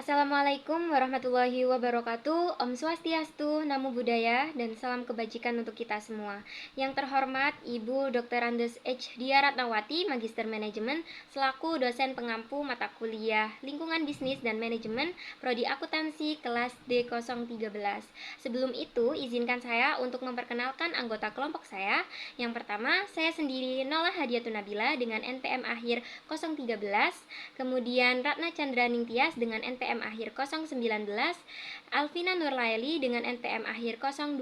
Assalamualaikum warahmatullahi wabarakatuh. Om Swastiastu, Namo Buddhaya, dan salam kebajikan untuk kita semua. Yang terhormat Ibu Dr. Andes H. Dia Ratnawati, Magister Manajemen, selaku dosen pengampu mata kuliah Lingkungan Bisnis dan Manajemen, Prodi Akuntansi kelas D013. Sebelum itu, izinkan saya untuk memperkenalkan anggota kelompok saya. Yang pertama, saya sendiri Nola Hadiatun Nabila dengan NPM akhir 013, kemudian Ratna Chandra Ningtyas dengan NPM akhir 019, Alvina Nurlaili dengan NPM akhir 025,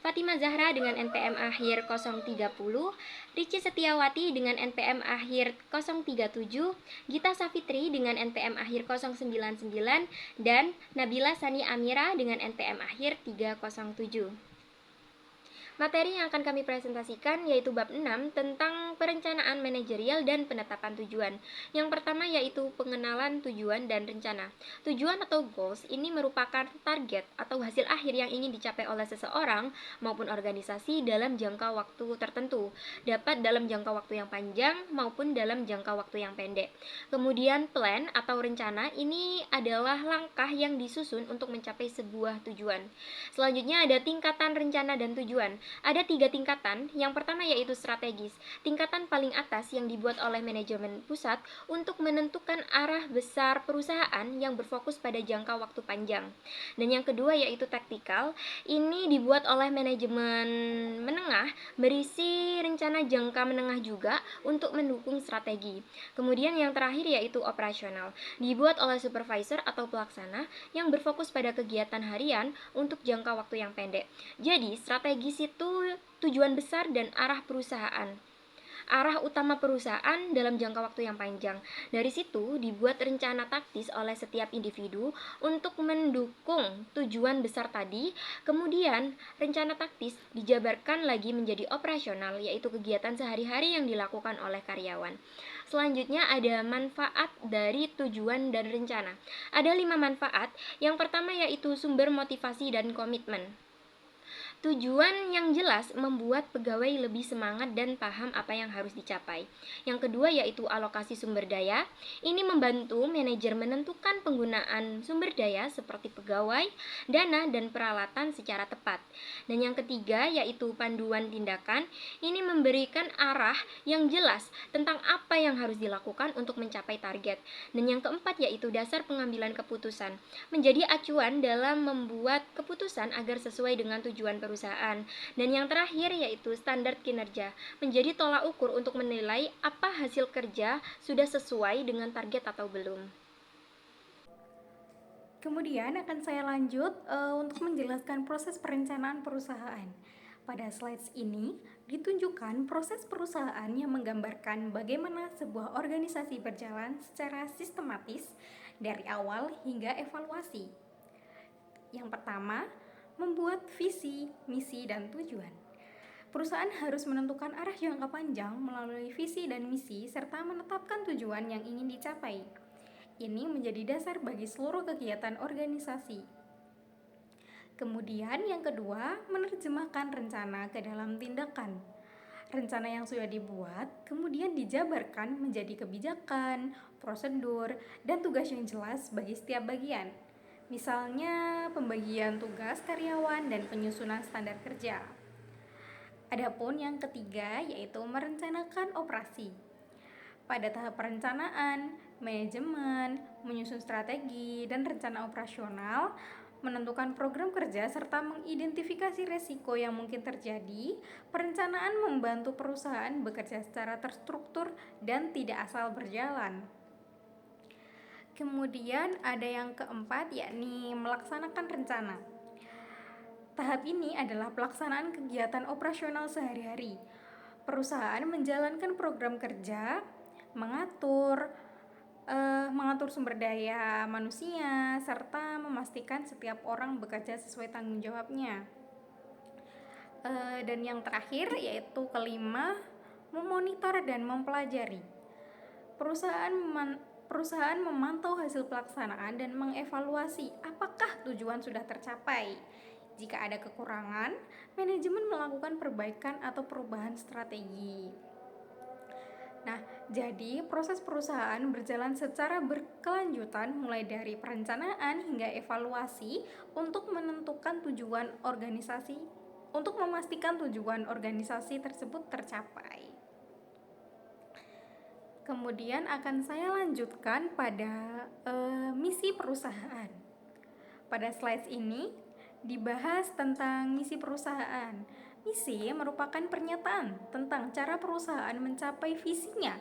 Fatima Zahra dengan NPM akhir 030, Rici Setiawati dengan NPM akhir 037, Gita Safitri dengan NPM akhir 099, dan Nabila Sani Amira dengan NPM akhir 307. Materi yang akan kami presentasikan yaitu bab 6 tentang perencanaan manajerial dan penetapan tujuan. Yang pertama yaitu pengenalan tujuan dan rencana. Tujuan atau goals ini merupakan target atau hasil akhir yang ingin dicapai oleh seseorang maupun organisasi dalam jangka waktu tertentu. Dapat dalam jangka waktu yang panjang maupun dalam jangka waktu yang pendek. Kemudian plan atau rencana ini adalah langkah yang disusun untuk mencapai sebuah tujuan. Selanjutnya ada tingkatan rencana dan tujuan. Ada 3 tingkatan. Yang pertama yaitu strategis. Tingkatan paling atas yang dibuat oleh manajemen pusat untuk menentukan arah besar perusahaan yang berfokus pada jangka waktu panjang. Dan yang kedua yaitu taktikal. Ini dibuat oleh manajemen menengah, berisi rencana jangka menengah juga untuk mendukung strategi. Kemudian yang terakhir yaitu operasional. Dibuat oleh supervisor atau pelaksana yang berfokus pada kegiatan harian untuk jangka waktu yang pendek. Jadi, strategis itu tujuan besar dan arah perusahaan. Arah utama perusahaan dalam jangka waktu yang panjang. Dari situ dibuat rencana taktis oleh setiap individu untuk mendukung tujuan besar tadi. Kemudian rencana taktis dijabarkan lagi menjadi operasional, yaitu kegiatan sehari-hari yang dilakukan oleh karyawan. Selanjutnya ada manfaat dari tujuan dan rencana. Ada 5 manfaat. Yang pertama yaitu sumber motivasi dan komitmen. Tujuan yang jelas membuat pegawai lebih semangat dan paham apa yang harus dicapai. Yang kedua yaitu alokasi sumber daya. Ini membantu manajer menentukan penggunaan sumber daya seperti pegawai, dana, dan peralatan secara tepat. Dan yang ketiga yaitu panduan tindakan. Ini memberikan arah yang jelas tentang apa yang harus dilakukan untuk mencapai target. Dan yang keempat yaitu dasar pengambilan keputusan. Menjadi acuan dalam membuat keputusan agar sesuai dengan tujuan perusahaan. Dan yang terakhir yaitu standar kinerja, menjadi tolak ukur untuk menilai apa hasil kerja sudah sesuai dengan target atau belum. Kemudian akan saya lanjut untuk menjelaskan proses perencanaan perusahaan. Pada slides ini ditunjukkan proses perusahaan yang menggambarkan bagaimana sebuah organisasi berjalan secara sistematis dari awal hingga evaluasi. Yang pertama, membuat visi, misi, dan tujuan. Perusahaan harus menentukan arah jangka panjang melalui visi dan misi serta menetapkan tujuan yang ingin dicapai. Ini menjadi dasar bagi seluruh kegiatan organisasi. Kemudian yang kedua, menerjemahkan rencana ke dalam tindakan. Rencana yang sudah dibuat kemudian dijabarkan menjadi kebijakan, prosedur, dan tugas yang jelas bagi setiap bagian. Misalnya pembagian tugas karyawan dan penyusunan standar kerja. Adapun yang ketiga yaitu merencanakan operasi. Pada tahap perencanaan, manajemen, menyusun strategi dan rencana operasional, menentukan program kerja serta mengidentifikasi resiko yang mungkin terjadi. Perencanaan membantu perusahaan bekerja secara terstruktur dan tidak asal berjalan. Kemudian ada yang keempat yakni melaksanakan rencana. Tahap ini adalah pelaksanaan kegiatan operasional sehari-hari. Perusahaan menjalankan program kerja, mengatur sumber daya manusia, serta memastikan setiap orang bekerja sesuai tanggung jawabnya. Dan yang terakhir yaitu kelima, memonitor dan mempelajari. Perusahaan memantau hasil pelaksanaan dan mengevaluasi apakah tujuan sudah tercapai. Jika ada kekurangan, manajemen melakukan perbaikan atau perubahan strategi. Nah, Jadi, proses perusahaan berjalan secara berkelanjutan mulai dari perencanaan hingga evaluasi untuk menentukan tujuan organisasi, untuk memastikan tujuan organisasi tersebut tercapai. Kemudian akan saya lanjutkan pada misi perusahaan. Pada slide ini dibahas tentang misi perusahaan. Misi merupakan pernyataan tentang cara perusahaan mencapai visinya.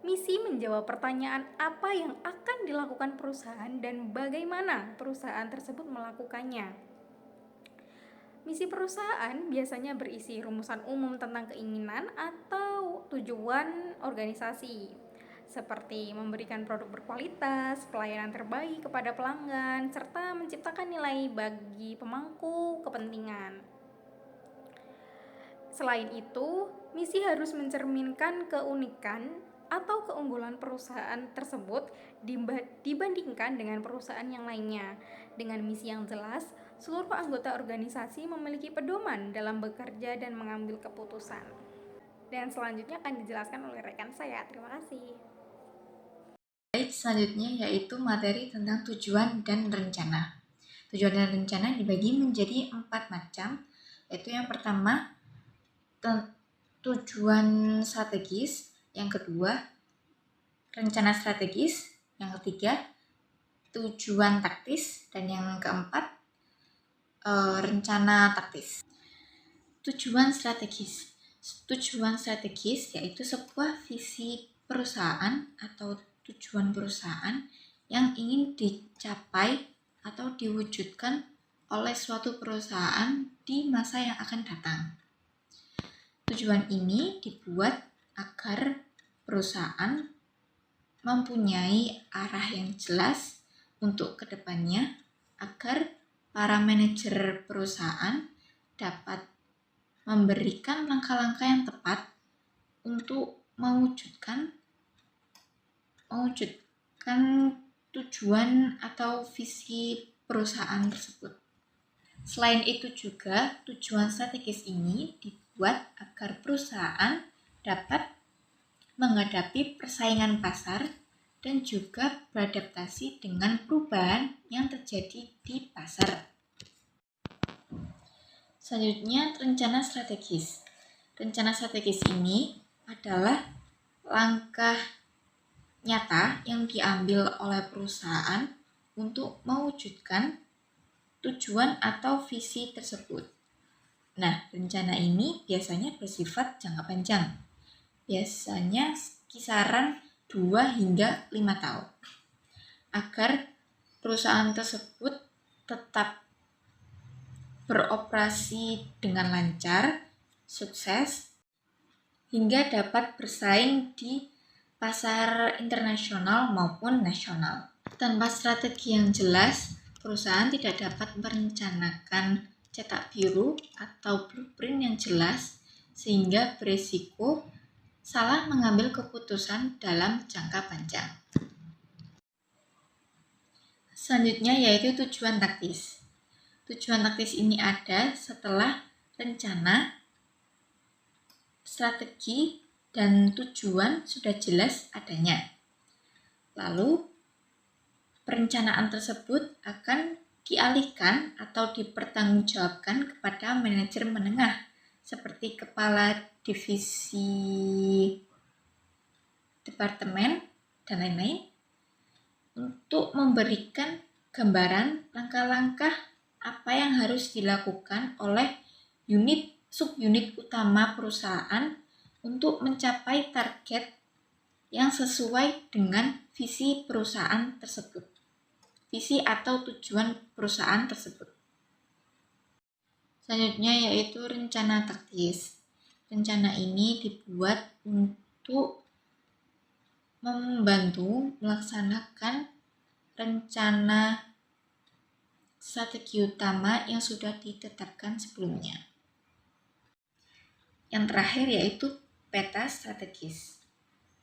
Misi menjawab pertanyaan apa yang akan dilakukan perusahaan dan bagaimana perusahaan tersebut melakukannya. Misi perusahaan biasanya berisi rumusan umum tentang keinginan atau tujuan organisasi, seperti memberikan produk berkualitas, pelayanan terbaik kepada pelanggan, serta menciptakan nilai bagi pemangku kepentingan. Selain itu, misi harus mencerminkan keunikan atau keunggulan perusahaan tersebut dibandingkan dengan perusahaan yang lainnya. Dengan misi yang jelas, seluruh anggota organisasi memiliki pedoman dalam bekerja dan mengambil keputusan. Dan selanjutnya akan dijelaskan oleh rekan saya. Terima kasih. Baik, selanjutnya yaitu materi tentang tujuan dan rencana. Tujuan dan rencana dibagi menjadi 4 macam, yaitu yang pertama tujuan strategis, yang kedua rencana strategis, yang ketiga tujuan taktis, dan yang keempat rencana taktis. Tujuan strategis. Tujuan strategis yaitu sebuah visi perusahaan atau tujuan perusahaan yang ingin dicapai atau diwujudkan oleh suatu perusahaan di masa yang akan datang. Tujuan ini dibuat agar perusahaan mempunyai arah yang jelas untuk kedepannya agar para manajer perusahaan dapat memberikan langkah-langkah yang tepat untuk mewujudkan tujuan atau visi perusahaan tersebut. Selain itu juga, tujuan strategis ini dibuat agar perusahaan dapat menghadapi persaingan pasar dan juga beradaptasi dengan perubahan yang terjadi di pasar. Selanjutnya, rencana strategis. Rencana strategis ini adalah langkah nyata yang diambil oleh perusahaan untuk mewujudkan tujuan atau visi tersebut. Nah, rencana ini biasanya bersifat jangka panjang. Biasanya kisaran 2 hingga 5 tahun. Agar perusahaan tersebut tetap beroperasi dengan lancar, sukses, hingga dapat bersaing di pasar internasional maupun nasional. Tanpa strategi yang jelas, perusahaan tidak dapat merencanakan cetak biru atau blueprint yang jelas sehingga berisiko salah mengambil keputusan dalam jangka panjang. Selanjutnya yaitu tujuan taktis. Tujuan taktis ini ada setelah rencana, strategi, dan tujuan sudah jelas adanya. Lalu, perencanaan tersebut akan dialihkan atau dipertanggungjawabkan kepada manajer menengah seperti kepala divisi, departemen, dan lain-lain untuk memberikan gambaran langkah-langkah apa yang harus dilakukan oleh subunit utama perusahaan untuk mencapai target yang sesuai dengan visi perusahaan tersebut. Visi atau tujuan perusahaan tersebut. Selanjutnya yaitu rencana taktis. Rencana ini dibuat untuk membantu melaksanakan rencana strategi utama yang sudah ditetapkan sebelumnya. Yang terakhir yaitu peta strategis.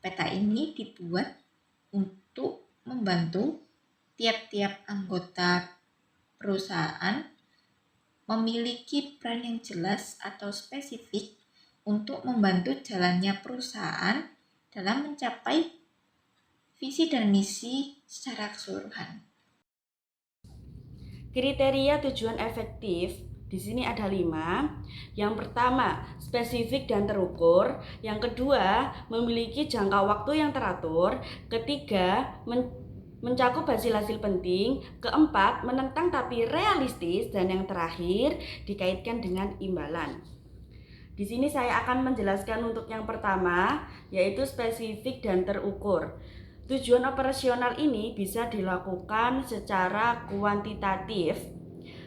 Peta ini dibuat untuk membantu tiap-tiap anggota perusahaan memiliki peran yang jelas atau spesifik untuk membantu jalannya perusahaan dalam mencapai visi dan misi secara keseluruhan. Kriteria tujuan efektif di sini ada 5. Yang pertama, spesifik dan terukur. Yang kedua, memiliki jangka waktu yang teratur. Ketiga, mencakup hasil-hasil penting. Keempat, menentang tapi realistis. Dan yang terakhir, dikaitkan dengan imbalan. Di sini saya akan menjelaskan untuk yang pertama, yaitu spesifik dan terukur. Tujuan operasional ini bisa dilakukan secara kuantitatif,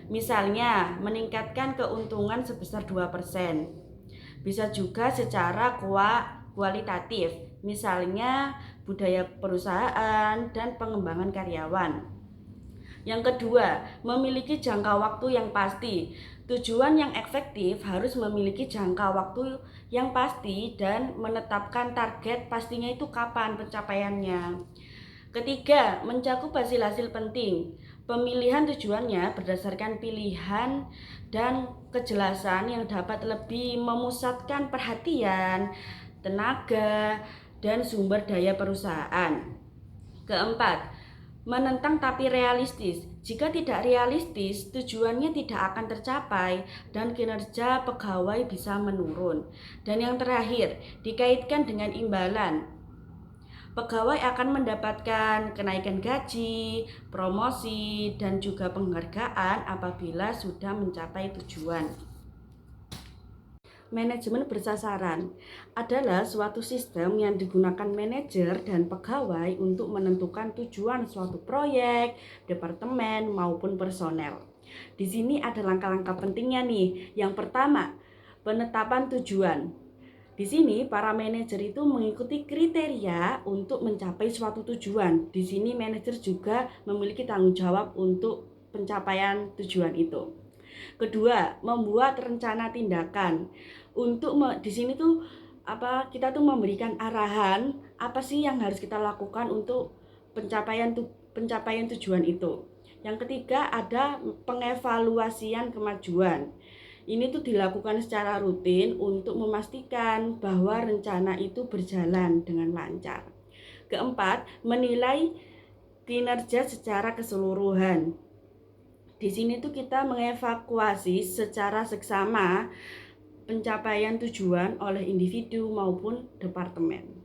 misalnya meningkatkan keuntungan sebesar 2%. Bisa juga secara kualitatif, misalnya budaya perusahaan dan pengembangan karyawan. Yang kedua, memiliki jangka waktu yang pasti. Tujuan yang efektif harus memiliki jangka waktu yang pasti dan menetapkan target pastinya itu kapan pencapaiannya. Ketiga, mencakup hasil-hasil penting. Pemilihan tujuannya berdasarkan pilihan dan kejelasan yang dapat lebih memusatkan perhatian, tenaga, dan sumber daya perusahaan. Keempat, menentang tapi realistis. Jika tidak realistis, tujuannya tidak akan tercapai dan kinerja pegawai bisa menurun. Dan yang terakhir, dikaitkan dengan imbalan. Pegawai akan mendapatkan kenaikan gaji, promosi, dan juga penghargaan apabila sudah mencapai tujuan. Manajemen bersasaran adalah suatu sistem yang digunakan manajer dan pegawai untuk menentukan tujuan suatu proyek, departemen, maupun personel. Di sini ada langkah-langkah pentingnya nih. Yang pertama, penetapan tujuan. Di sini para manajer itu mengikuti kriteria untuk mencapai suatu tujuan. Di sini manajer juga memiliki tanggung jawab untuk pencapaian tujuan itu. Kedua, membuat rencana tindakan. Di sini tuh kita tuh memberikan arahan apa sih yang harus kita lakukan untuk pencapaian tujuan itu. Yang ketiga, ada pengevaluasian kemajuan. Ini tuh dilakukan secara rutin untuk memastikan bahwa rencana itu berjalan dengan lancar. Keempat, menilai kinerja secara keseluruhan. Di sini tuh kita mengevakuasi secara seksama pencapaian tujuan oleh individu maupun departemen.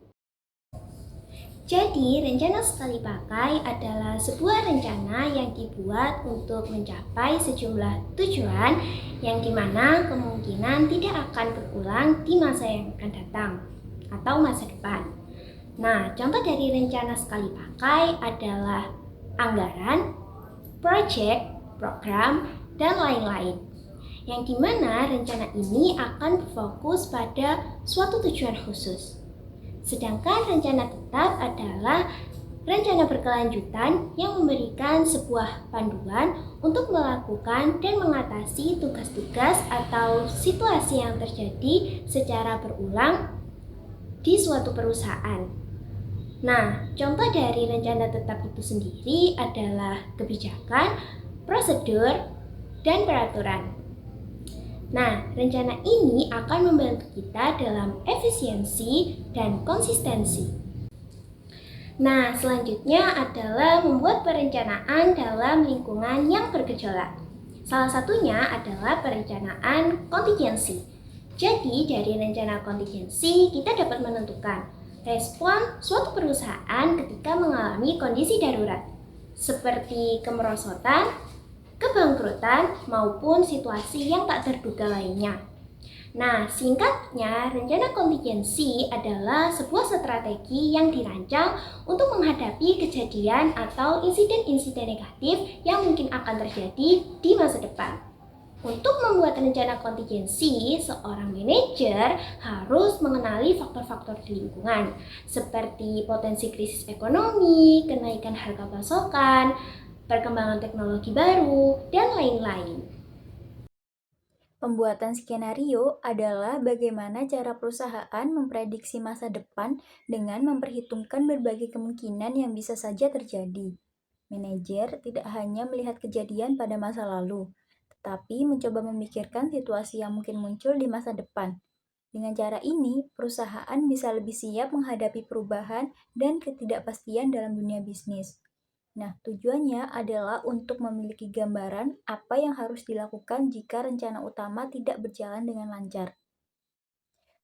Jadi, rencana sekali pakai adalah sebuah rencana yang dibuat untuk mencapai sejumlah tujuan yang dimana kemungkinan tidak akan berulang di masa yang akan datang atau masa depan. Nah, contoh dari rencana sekali pakai adalah anggaran, proyek, program, dan lain-lain. Yang dimana rencana ini akan berfokus pada suatu tujuan khusus. Sedangkan rencana tetap adalah rencana berkelanjutan yang memberikan sebuah panduan untuk melakukan dan mengatasi tugas-tugas atau situasi yang terjadi secara berulang di suatu perusahaan. Nah, contoh dari rencana tetap itu sendiri adalah kebijakan, prosedur, dan peraturan. Nah, rencana ini akan membantu kita dalam efisiensi dan konsistensi. Nah, selanjutnya adalah membuat perencanaan dalam lingkungan yang bergejolak. Salah satunya adalah perencanaan kontingensi. Jadi, dari rencana kontingensi, kita dapat menentukan respon suatu perusahaan ketika mengalami kondisi darurat, seperti kemerosotan, kebangkrutan, maupun situasi yang tak terduga lainnya. Nah, singkatnya, rencana kontingensi adalah sebuah strategi yang dirancang untuk menghadapi kejadian atau insiden-insiden negatif yang mungkin akan terjadi di masa depan. Untuk membuat rencana kontingensi, seorang manajer harus mengenali faktor-faktor di lingkungan, seperti potensi krisis ekonomi, kenaikan harga pasokan, perkembangan teknologi baru, dan lain-lain. Pembuatan skenario adalah bagaimana cara perusahaan memprediksi masa depan dengan memperhitungkan berbagai kemungkinan yang bisa saja terjadi. Manajer tidak hanya melihat kejadian pada masa lalu, tetapi mencoba memikirkan situasi yang mungkin muncul di masa depan. Dengan cara ini, perusahaan bisa lebih siap menghadapi perubahan dan ketidakpastian dalam dunia bisnis. Nah, tujuannya adalah untuk memiliki gambaran apa yang harus dilakukan jika rencana utama tidak berjalan dengan lancar.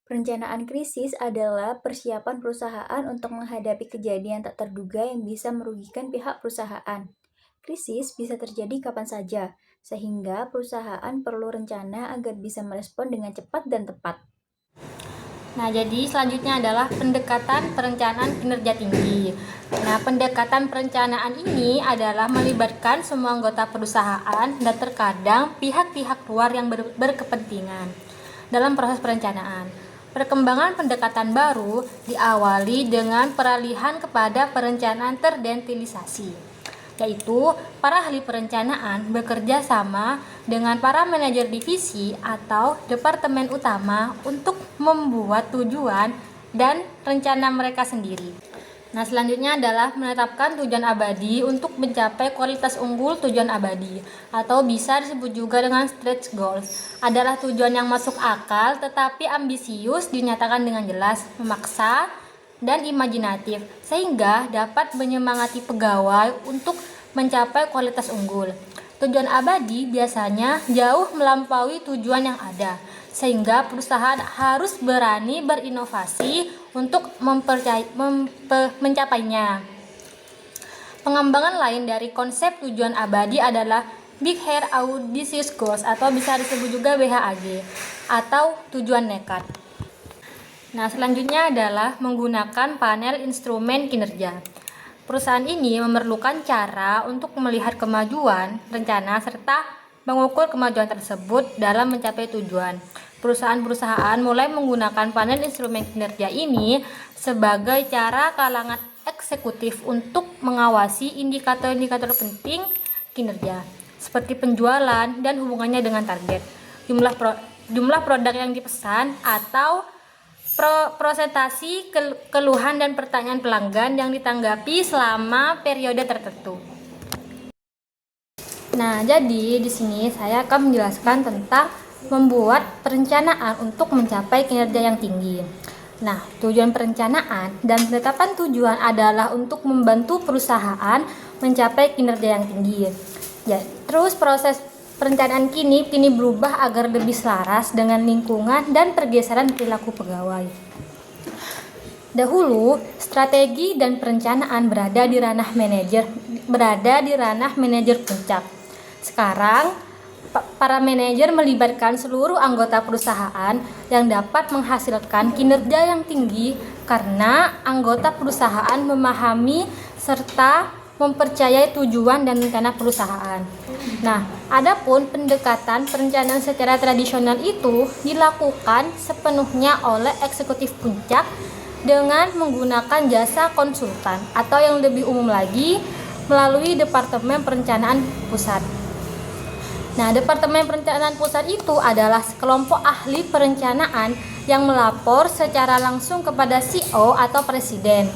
Perencanaan krisis adalah persiapan perusahaan untuk menghadapi kejadian tak terduga yang bisa merugikan pihak perusahaan. Krisis bisa terjadi kapan saja, sehingga perusahaan perlu rencana agar bisa merespon dengan cepat dan tepat. Nah, jadi selanjutnya adalah pendekatan perencanaan kinerja tinggi. Nah, pendekatan perencanaan ini adalah melibatkan semua anggota perusahaan dan terkadang pihak-pihak luar yang berkepentingan dalam proses perencanaan. Perkembangan pendekatan baru diawali dengan peralihan kepada perencanaan terdentilisasi, yaitu para ahli perencanaan bekerja sama dengan para manajer divisi atau departemen utama untuk membuat tujuan dan rencana mereka sendiri. Nah, selanjutnya adalah menetapkan tujuan abadi untuk mencapai kualitas unggul. Tujuan abadi atau bisa disebut juga dengan stretch goals adalah tujuan yang masuk akal tetapi ambisius, dinyatakan dengan jelas, memaksa, dan imajinatif sehingga dapat menyemangati pegawai untuk mencapai kualitas unggul. Tujuan abadi biasanya jauh melampaui tujuan yang ada, sehingga perusahaan harus berani berinovasi untuk mencapainya. Pengembangan lain dari konsep tujuan abadi adalah Big Hair Audacious Goals atau bisa disebut juga BHAG atau tujuan nekat. Nah, selanjutnya adalah menggunakan panel instrumen kinerja. Perusahaan ini memerlukan cara untuk melihat kemajuan, rencana, serta mengukur kemajuan tersebut dalam mencapai tujuan. Perusahaan-perusahaan mulai menggunakan panel instrumen kinerja ini sebagai cara kalangan eksekutif untuk mengawasi indikator-indikator penting kinerja, seperti penjualan dan hubungannya dengan target, jumlah produk yang dipesan, atau presentasi keluhan dan pertanyaan pelanggan yang ditanggapi selama periode tertentu. Nah, jadi di sini saya akan menjelaskan tentang membuat perencanaan untuk mencapai kinerja yang tinggi. Nah, tujuan perencanaan dan penetapan tujuan adalah untuk membantu perusahaan mencapai kinerja yang tinggi. Ya, terus proses perencanaan kini berubah agar lebih selaras dengan lingkungan dan pergeseran perilaku pegawai. Dahulu, strategi dan perencanaan berada di ranah manajer puncak. Sekarang, para manajer melibatkan seluruh anggota perusahaan yang dapat menghasilkan kinerja yang tinggi karena anggota perusahaan memahami serta mempercayai tujuan dan rencana perusahaan. Nah, adapun pendekatan perencanaan secara tradisional itu dilakukan sepenuhnya oleh eksekutif puncak dengan menggunakan jasa konsultan atau yang lebih umum lagi melalui Departemen Perencanaan Pusat. Nah, Departemen Perencanaan Pusat itu adalah sekelompok ahli perencanaan yang melapor secara langsung kepada CEO atau presiden.